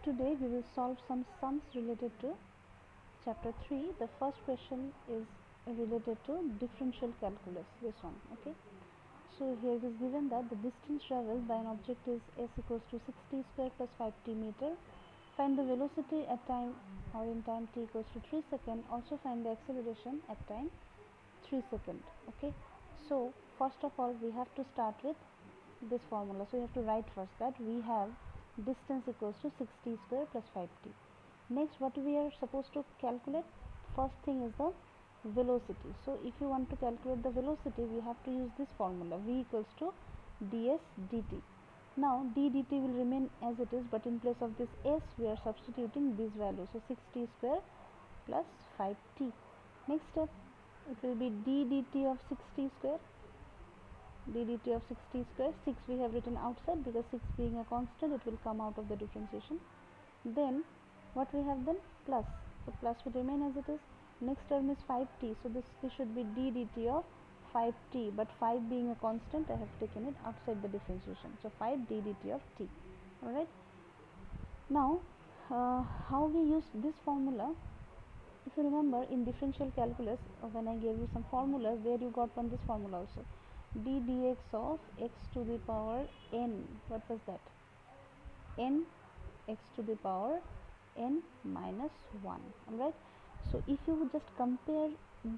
today we will solve some sums related to chapter 3. The first question is related to differential calculus, this one. Okay, so here it is given that the distance traveled by an object is s equals to 6t square plus 5t meter. Find the velocity at time or in time t equals to 3 seconds. Also find the acceleration at time 3 seconds. Okay, so first of all we have to start with this formula. So we have to write first that we have distance equals to 6t square plus 5t. Next, what we are supposed to calculate? First thing is the velocity. So if you want to calculate the velocity, we have to use this formula, v equals to ds dt. Now d dt will remain as it is, but in place of this s we are substituting this value. So 6t square plus 5t. Next step, it will be d dt of 6t square, d dt of 6t square. 6 we have written outside because 6 being a constant, it will come out of the differentiation. Then what we have then? Plus. So plus will remain as it is. Next term is 5t, so this should be d dt of 5t, but 5 being a constant, I have taken it outside the differentiation. So 5 d dt of t. Alright, now how we use this formula? If you remember in differential calculus, when I gave you some formulas, there you got from this formula also, d dx of x to the power n. What was that? N x to the power n minus 1. Alright, so if you just compare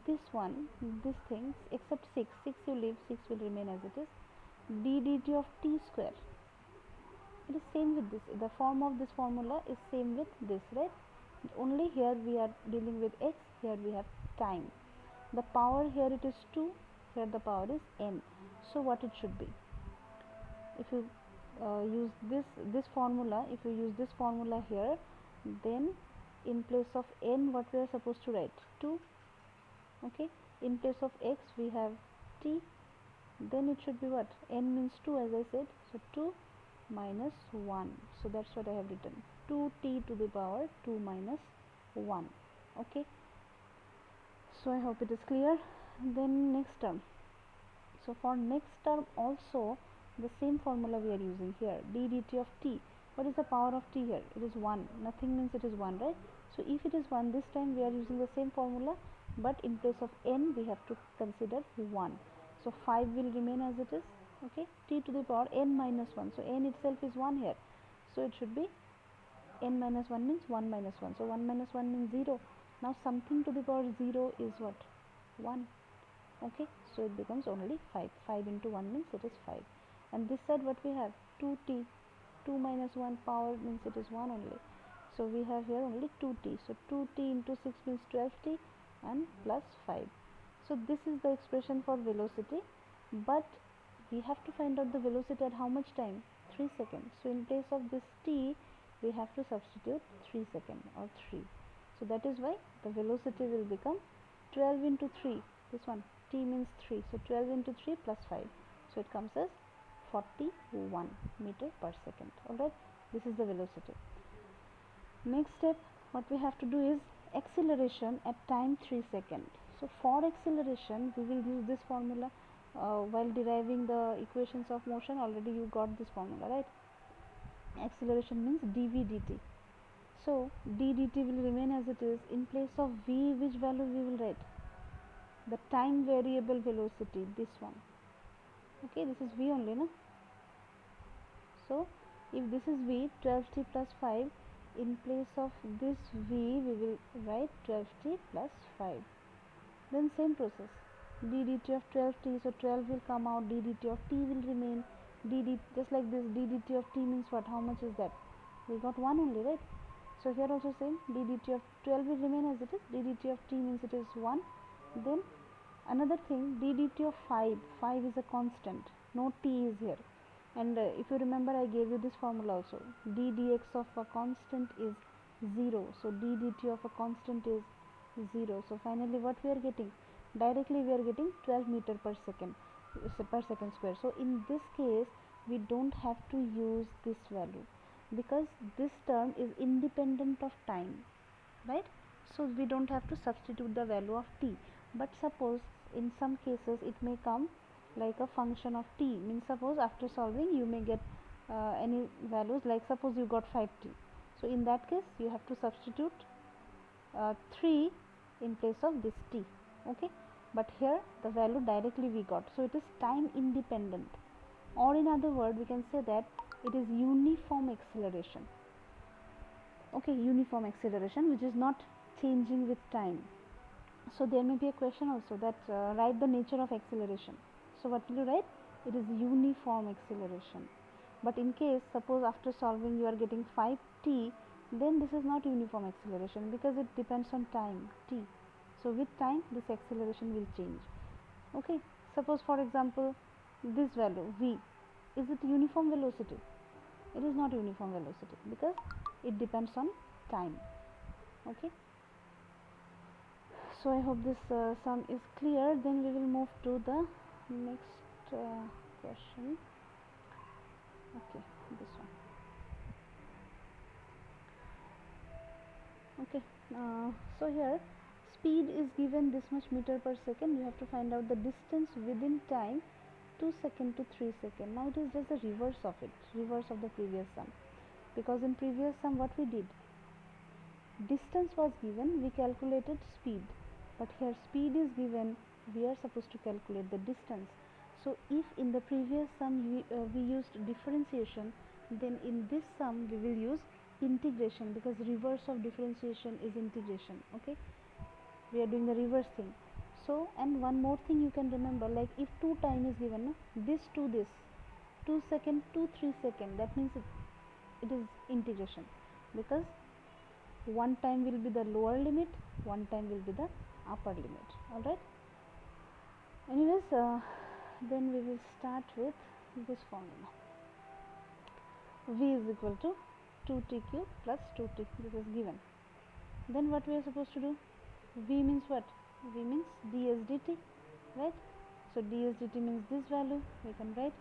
this one, these things, except 6 you leave, 6 will remain as it is. D dt of t square, it is same with this. The form of this formula is same with this, right? Only here we are dealing with x, here we have time. The power here it is 2, here the power is n. So what it should be? If you use this formula, if you use this formula here, then in place of n what we are supposed to write? 2. Okay, in place of x we have t, then it should be what? N means 2 as I said, so 2 minus 1. So that's what I have written, 2t to the power 2 minus 1. Okay, so I hope it is clear. Then next term, so for next term also the same formula we are using here, d dt of t. What is the power of t here? It is 1. Nothing means it is 1, right? So if it is 1, this time we are using the same formula, but in place of n we have to consider 1. So 5 will remain as it is. Okay, t to the power n minus 1. So n itself is 1 here. So it should be n minus 1 means 1 minus 1. So 1 minus 1 means 0. Now something to the power 0 is what? 1. Okay, so it becomes only 5. 5 into 1 means it is 5. And this side what we have? 2t. 2 minus 1 power means it is 1 only. So we have here only 2t. So 2t into 6 means 12t and plus 5. So this is the expression for velocity, but we have to find out the velocity at how much time? 3 seconds. So in place of this t, we have to substitute 3 seconds or 3. So that is why the velocity will become 12 into 3. This one, t means 3. So 12 into 3 plus 5. So it comes as 41 meter per second. Alright, this is the velocity. Next step, what we have to do is acceleration at time 3 seconds. So for acceleration, we will use this formula. While deriving the equations of motion, already you got this formula, right? Acceleration means dv dt. So d dt will remain as it is. In place of v, which value we will write? The time variable velocity, this one. Okay, this is v only, no? So if this is v, 12t plus 5, in place of this v we will write 12t plus 5. Then same process, d dt of 12t, so 12 will come out, d dt of t will remain, just like this, d dt of t means what? How much is that? We got 1 only, right? So here also same, d dt of 12 will remain as it is, d dt of t means it is 1. Then another thing, d dt of 5 is a constant, no t is here. And if you remember, I gave you this formula also, d dx of a constant is 0. So d dt of a constant is 0. So finally what we are getting? Directly we are getting 12 meter per second square. So in this case we don't have to use this value because this term is independent of time, right? So we don't have to substitute the value of t. But suppose in some cases it may come like a function of t, means suppose after solving you may get any values, like suppose you got 5t. So in that case you have to substitute 3 in place of this t. Okay, but here the value directly we got, so it is time independent, or in other word we can say that it is uniform acceleration. Okay, uniform acceleration which is not changing with time. So there may be a question also that write the nature of acceleration. So what will you write? It is uniform acceleration. But in case suppose after solving you are getting 5t, then this is not uniform acceleration because it depends on time t. So with time this acceleration will change. Okay, suppose for example this value v, is it uniform velocity? It is not uniform velocity because it depends on time. Okay, so I hope this sum is clear. Then we will move to the next question. Okay, this one. Okay, so here speed is given this much meter per second. You have to find out the distance within time 2 second to 3 second. Now it is just the reverse of it, reverse of the previous sum, because in previous sum what we did, distance was given, we calculated speed, but here speed is given, we are supposed to calculate the distance. So if in the previous sum we used differentiation, then in this sum we will use integration, because reverse of differentiation is integration. Okay, we are doing the reverse thing. So, and one more thing you can remember, like if 2 time is given, no? This to this 2 second to 3 second, that means it is integration, because one time will be the lower limit, one time will be the upper limit. Alright, anyways, then we will start with this formula. V is equal to 2t cube plus 2t, this is given. Then what we are supposed to do? V means what? V means ds dt, right? So ds dt means this value, we can write.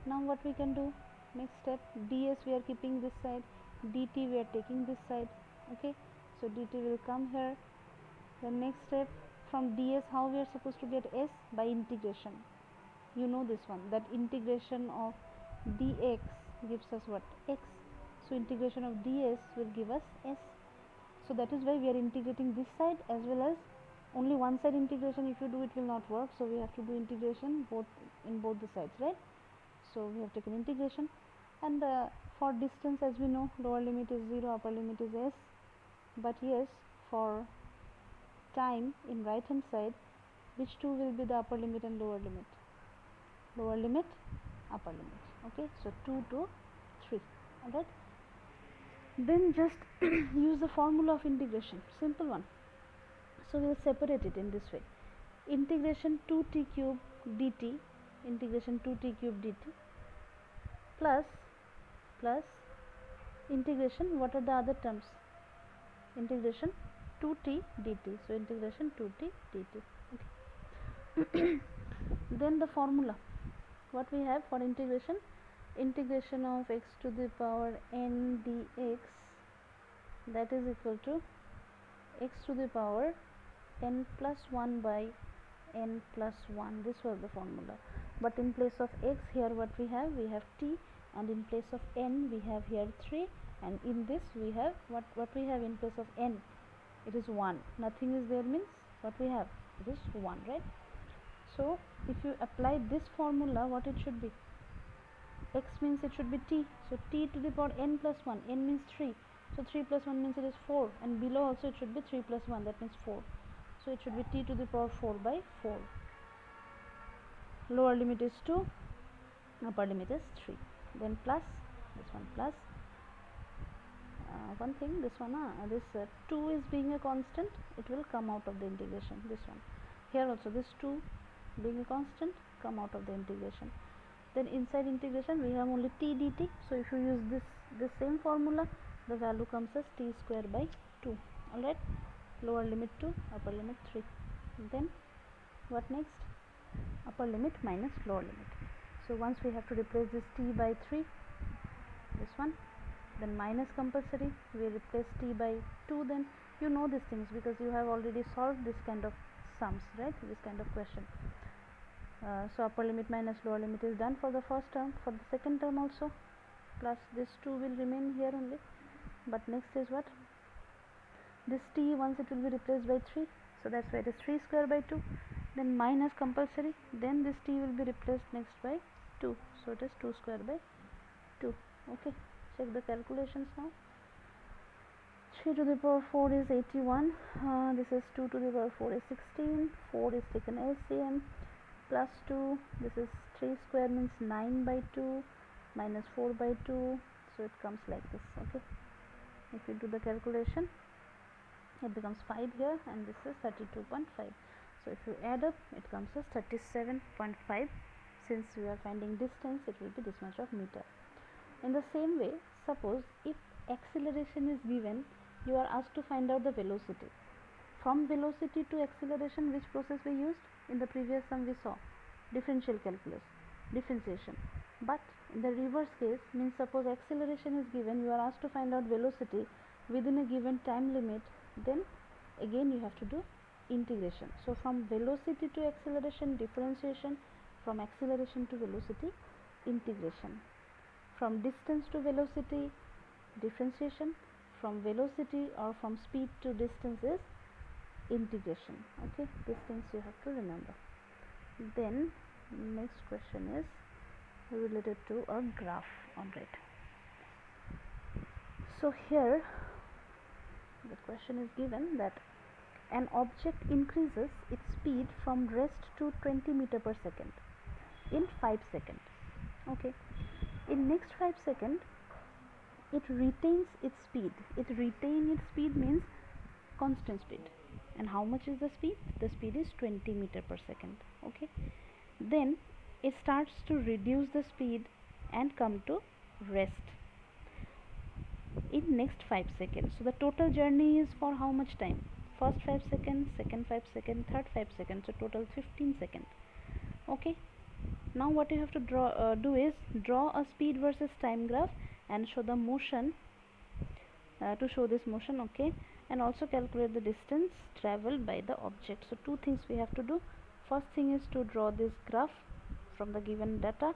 Now what we can do? Next step, ds we are keeping this side, dt we are taking this side. Okay, so dt will come here. The next step, from ds how we are supposed to get s? By integration. You know this one, that integration of dx gives us what? X. So integration of ds will give us s. So that is why we are integrating this side as well as only one side integration. If you do, it will not work, so we have to do integration both in both the sides, right? So we have taken integration, and for distance, as we know, lower limit is 0, upper limit is s. But yes, for time in right hand side, which two will be the upper limit and lower limit? Lower limit, upper limit. Okay, so 2 to 3. Alright, then just use the formula of integration, simple one. So we will separate it in this way, integration 2t cube dt, integration 2t cube dt plus integration, what are the other terms? Integration 2t dt, so integration 2t dt. Okay. Then the formula, what we have for integration? Integration of x to the power n dx, that is equal to x to the power n plus 1 by n plus 1. This was the formula, but in place of x here what we have t, and in place of n we have here 3, and in this we have what we have in place of n? It is 1. Nothing is there means what we have? It is 1, right? So if you apply this formula, what it should be? X means it should be t, so t to the power n plus 1, n means 3, so 3 plus 1 means it is 4, and below also it should be 3 plus 1, that means 4, so it should be t to the power 4 by 4. Lower limit is 2, upper limit is 3. Then plus this one, plus one thing, this one, this 2 is being a constant, it will come out of the integration. This one, here also this 2 being a constant, come out of the integration. Then inside integration we have only t dt, so if you use this same formula, the value comes as t square by 2. Alright, lower limit 2, upper limit 3. Then what next? Upper limit minus lower limit. So once we have to replace this t by 3, this one, then minus compulsory, we replace t by 2. Then you know these things because you have already solved this kind of sums, right? This kind of question. So upper limit minus lower limit is done for the first term. For the second term also, plus this 2 will remain here only. but next is what? This t, once it will be replaced by 3, so that's why it is 3 square by 2. Then minus compulsory, then this t will be replaced next by 2, so it is 2 square by 2. Okay, check the calculations now. 3 to the power 4 is 81, this is 2 to the power 4 is 16, 4 is taken LCM, plus 2, this is 3 square means 9 by 2, minus 4 by 2, so it comes like this. Okay, if you do the calculation, it becomes 5 here, and this is 32.5. so if you add up, it comes as 37.5. since we are finding distance, it will be this much of meter. In the same way, suppose if acceleration is given, you are asked to find out the velocity. From velocity to acceleration, which process we used? In the previous sum we saw differential calculus, differentiation. But in the reverse case, means suppose acceleration is given, you are asked to find out velocity within a given time limit, then again you have to do integration. So from velocity to acceleration, differentiation; from acceleration to velocity, integration; from distance to velocity, differentiation; from velocity or from speed to distance is integration. Okay, these things you have to remember. Then next question is related to a graph. Alright, so here the question is given that an object increases its speed from rest to 20 meter per second in 5 seconds. Okay, in next 5 seconds it retains its speed. It retain its speed means constant speed. And how much is the speed? The speed is 20 meter per second. Okay, then it starts to reduce the speed and come to rest in next 5 seconds. So the total journey is for how much time? First 5 seconds, second 5 seconds, third 5 seconds, so total 15 seconds. Okay, now what you have to do is draw a speed versus time graph and show the motion, to show this motion. Okay, and also calculate the distance traveled by the object. So two things we have to do. First thing is to draw this graph from the given data,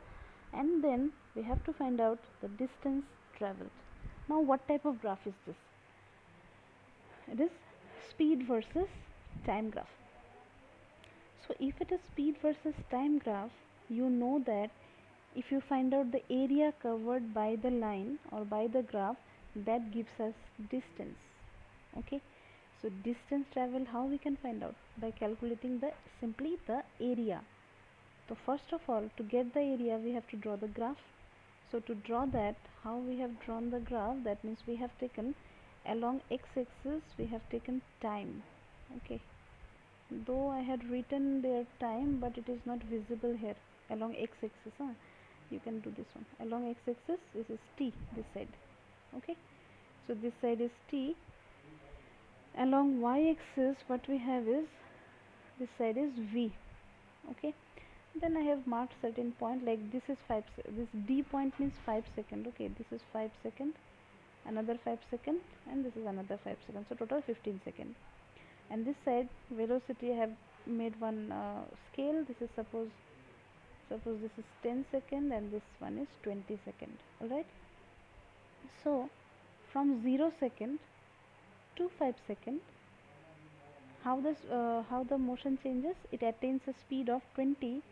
and then we have to find out the distance traveled. Now what type of graph is this? It is speed versus time graph. So if it is speed versus time graph, you know that if you find out the area covered by the line or by the graph, that gives us distance. Okay, so distance traveled, how we can find out? By calculating simply the area. So first of all, to get the area, we have to draw the graph. So to draw that, how we have drawn the graph? That means we have taken along x-axis, we have taken time. Okay, though I had written their time, but it is not visible here along x-axis. You can do this one. Along x-axis, this is t, this side. Okay, so this side is t. Along y-axis, what we have is, this side is v. Okay, then I have marked certain point, like this is 5, this d point means 5 second. Okay, this is 5 second, another 5 second, and this is another 5 seconds, so total 15 second. And this side velocity, I have made one scale. This is suppose this is 10 second and this one is 20 second. Alright, so from 0 second to 5 second, how the motion changes? It attains a speed of 20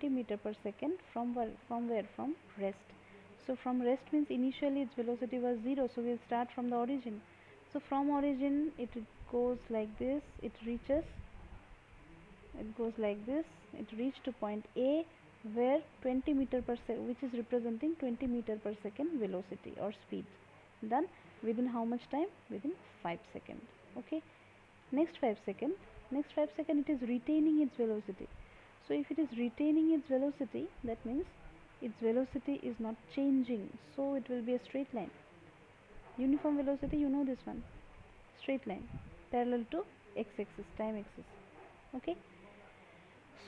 meter per second from where? From rest. So from rest means initially its velocity was 0, so we'll start from the origin. So from origin it goes like this, it goes like this, it reached to point A, where 20 meter per second, which is representing 20 meter per second velocity or speed, done within how much time? Within 5 seconds. Okay, next 5 seconds it is retaining its velocity. So if it is retaining its velocity, that means its velocity is not changing, so it will be a straight line. Uniform velocity, you know this one, straight line parallel to x-axis, time axis. Okay,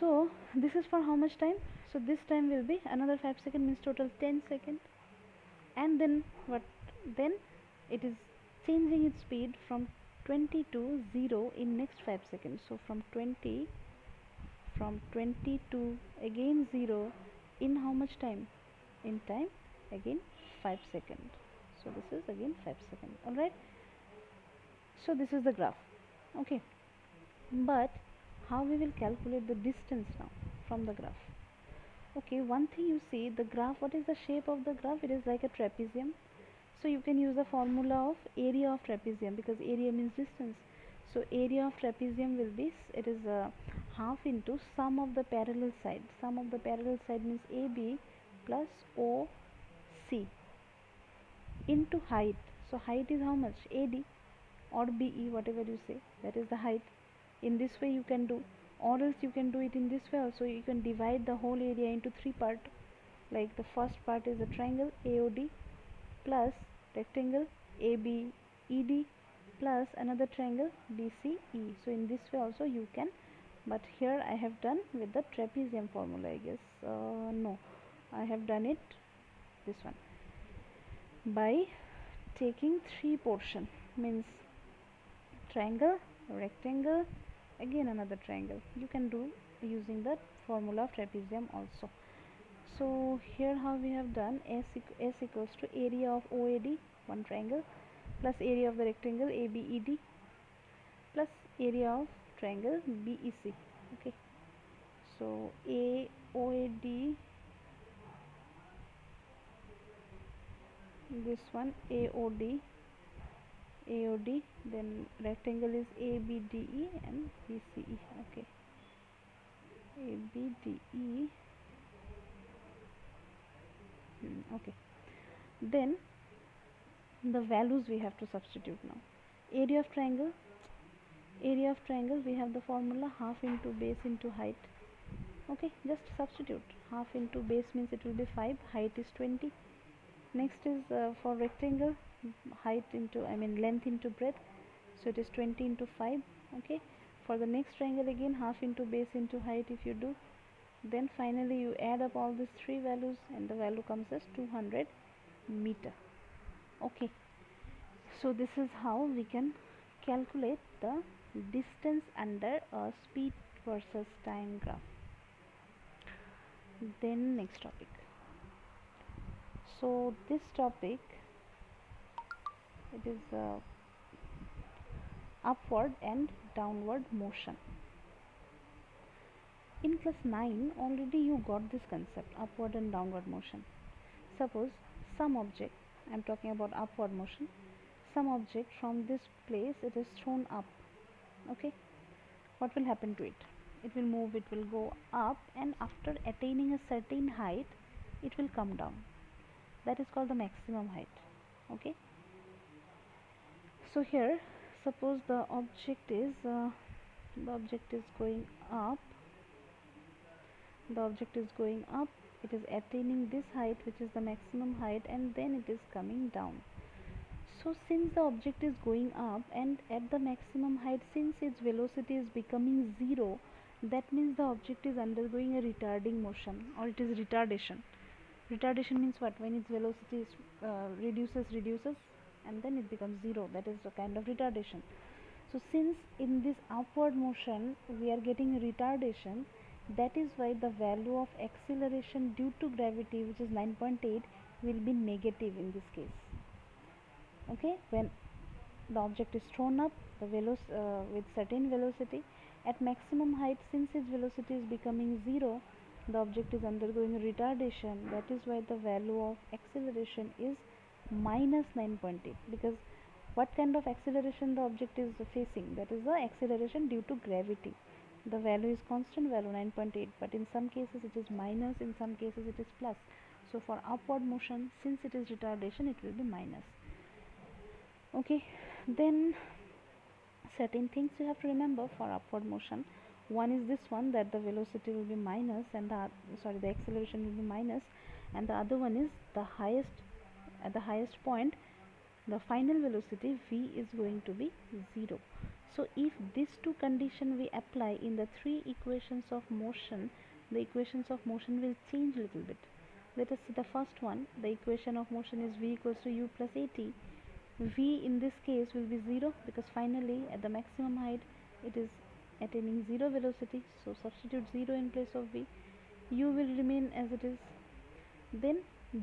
so this is for how much time? So this time will be another 5 seconds, means total 10 seconds. And then what? Then it is changing its speed from 20 to 0 in next 5 seconds. So from 20 to again 0 in how much time? In time again 5 seconds. So this is again 5 seconds. Alright, so this is the graph. Okay, but how we will calculate the distance now from the graph? Okay, one thing you see, the graph, what is the shape of the graph? It is like a trapezium. So you can use the formula of area of trapezium, because area means distance. So area of trapezium will be, it is half into sum of the parallel side. Sum of the parallel side means AB plus OC into height. So height is how much? AD or BE, whatever you say, that is the height. In this way you can do, or else you can do it in this way also. You can divide the whole area into three parts. Like the first part is a triangle AOD plus rectangle ABED plus another triangle BCE. So in this way also you can, but here I have done with the trapezium formula, I guess. No, I have done it this one by taking three portion, means triangle, rectangle, again another triangle. You can do using the formula of trapezium also. So here how we have done, S equals to area of OAD, one triangle, plus area of the rectangle ABED plus area of triangle BEC. Okay, so AOAD, this one AOD, then rectangle is ABDE and BCE. Okay, ABDE. Okay, then the values we have to substitute now. Area of triangle, we have the formula half into base into height. Okay, just substitute. Half into base means it will be 5, height is 20. Next is for rectangle, height into, length into breadth, so it is 20 into 5. Okay, for the next triangle again half into base into height if you do, then finally you add up all these three values and the value comes as 200 meter. Okay, so this is how we can calculate the distance under a speed versus time graph. Then next topic. So this topic, it is upward and downward motion. In class 9 already you got this concept, upward and downward motion. Suppose some object, I am talking about upward motion, some object from this place it is thrown up. Okay, what will happen to it? It will move, it will go up, and after attaining a certain height it will come down. That is called the maximum height. Okay, so here suppose the object is going up, it is attaining this height which is the maximum height, and then it is coming down. So since the object is going up and at the maximum height, since its velocity is becoming 0, that means the object is undergoing a retarding motion, or it is retardation. Retardation means what? When its velocity is, reduces and then it becomes 0, that is a kind of retardation. So since in this upward motion we are getting retardation, that is why the value of acceleration due to gravity, which is 9.8, will be negative in this case. Okay, when the object is thrown up with certain velocity at maximum height, since its velocity is becoming 0, the object is undergoing retardation. That is why the value of acceleration is minus 9.8, because what kind of acceleration the object is facing? That is the acceleration due to gravity. The value is constant value 9.8, but in some cases it is minus, in some cases it is plus. So for upward motion, since it is retardation, it will be minus. Okay, then certain things you have to remember for upward motion. One is this one, that the velocity will be minus and the acceleration will be minus, and the other one is at the highest point the final velocity v is going to be 0. So if these two conditions we apply in the three equations of motion, the equations of motion will change little bit. Let us see the first one. The equation of motion is v equals to u plus at. V in this case will be 0, because finally at the maximum height it is attaining 0 velocity, so substitute 0 in place of v. U will remain as it is. Then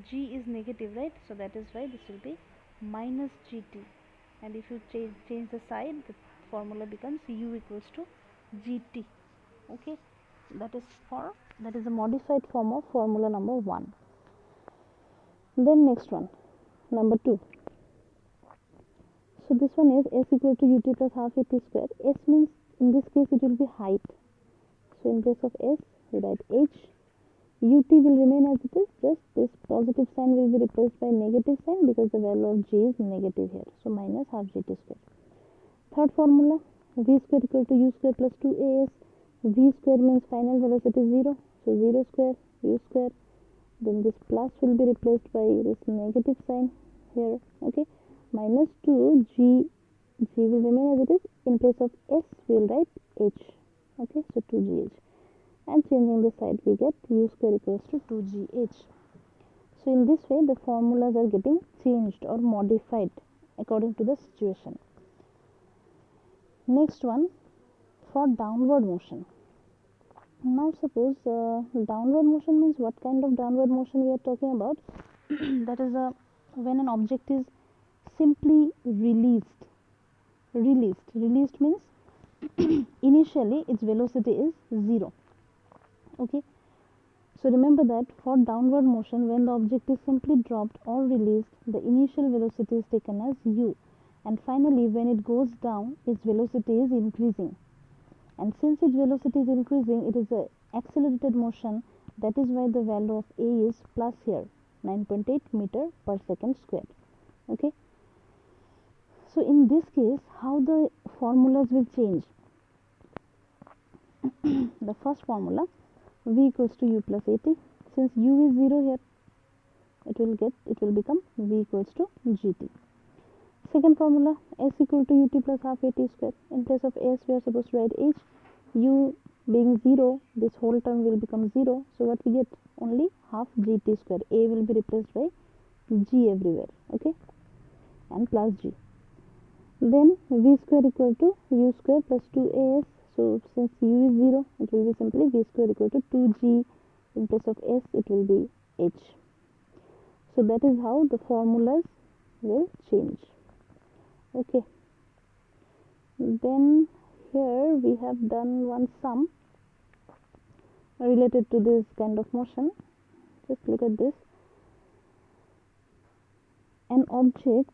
g is negative, right? So that is why this will be minus gt, and if you change the side, the formula becomes u equals to gt. Okay, that is a modified form of formula number 1. Then next one, number 2. So this one is s equal to ut plus half at square. S means in this case it will be height. So in place of s we write h. Ut will remain as it is, just this positive sign will be replaced by negative sign because the value of g is negative here. So minus half gt square. Third formula, v square equal to u square plus 2as. V square means final velocity 0. So 0 square u square. Then this plus will be replaced by this negative sign here. Okay, minus 2 g will remain as it is. In place of s we will write h. Okay, so 2gh, and changing the side we get u square equals to 2gh. So in this way the formulas are getting changed or modified according to the situation. Next one, for downward motion. Now suppose downward motion means what kind of downward motion we are talking about? That is when an object is simply released. Released means initially its velocity is 0. Okay, so remember that for downward motion, when the object is simply dropped or released, the initial velocity is taken as u, and finally when it goes down, its velocity is increasing. And since its velocity is increasing, it is a accelerated motion. That is why the value of a is plus here, 9.8 meter per second square. Okay, so in this case how the formulas will change? The first formula, v equals to u plus at. Since u is 0 here, it will become v equals to gt. Second formula, s equal to ut plus half at square. In place of s we are supposed to write h. U being 0, this whole term will become 0. So what we get? Only half gt square. A will be replaced by g everywhere. Okay, and plus g. Then v square equal to u square plus 2as. So since u is 0, it will be simply v square equal to 2g. In place of s it will be h. So that is how the formulas will change. Okay, then here we have done one sum related to this kind of motion. Just look at this. An object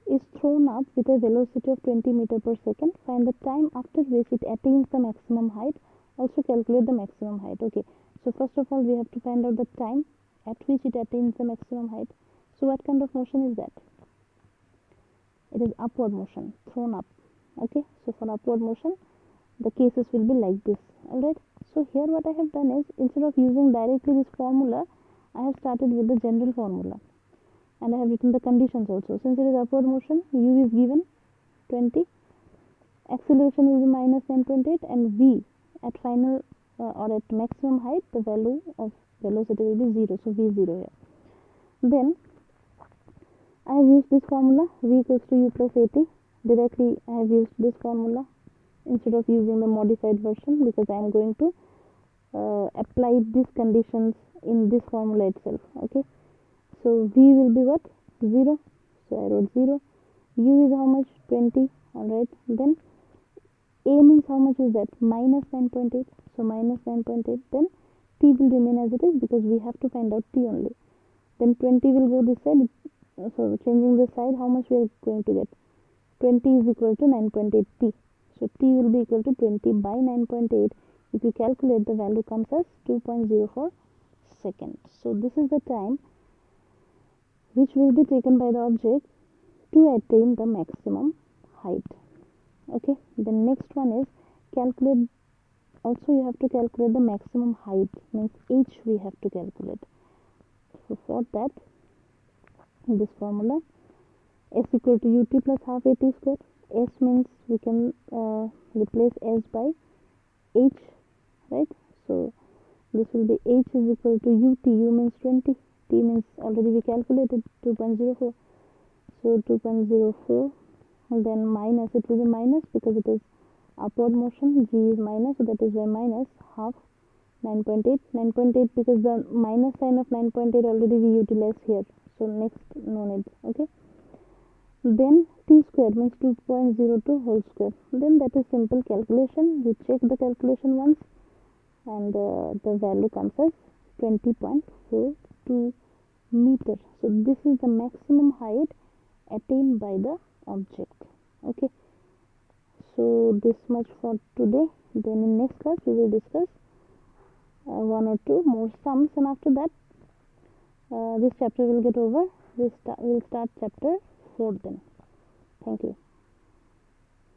is thrown up with a velocity of 20 meter per second. Find the time after which it attains the maximum height. Also calculate the maximum height. Okay, so first of all we have to find out the time at which it attains the maximum height. So what kind of motion is that? It is upward motion, thrown up. Okay, so for upward motion the cases will be like this. Alright, so here what I have done is, instead of using directly this formula, I have started with the general formula, and I have written the conditions also. Since it is upward motion, u is given 20, acceleration will be minus 9.8, and v at final or at maximum height, the value of velocity will be 0. So v is 0 here. Then I have used this formula, v equals to u plus at. Directly I have used this formula instead of using the modified version, because I am going to apply these conditions in this formula itself. Okay, so v will be what? 0. So I wrote 0. U is how much? 20. Alright, then a means how much is that? Minus 9.8. So minus 9.8. Then t will remain as it is because we have to find out t only. Then 20 will go this side. So changing the side, how much we are going to get? 20 is equal to 9.8 t. So t will be equal to 20 by 9.8. If you calculate, the value comes as 2.04 seconds. So this is the time which will be taken by the object to attain the maximum height. Okay, the next one is calculate. Also you have to calculate the maximum height, means h we have to calculate. So for that, this formula, s equal to ut plus half at square. S means we can replace s by h, right? So this will be h is equal to ut. U means 20, t means already we calculated 2.04. So 2.04, and then minus, it will be minus because it is upward motion. G is minus, so that is why minus half 9.8. 9.8 because the minus sign of 9.8 already we utilized here. So next, no need. Okay, then t square means 2.02 whole square. Then that is simple calculation. You check the calculation once and the value comes as 20.42 meter. So this is the maximum height attained by the object. Okay, so this much for today. Then in next class we will discuss one or two more sums, and after that this chapter will get over. We'll start chapter 4 then. Thank you.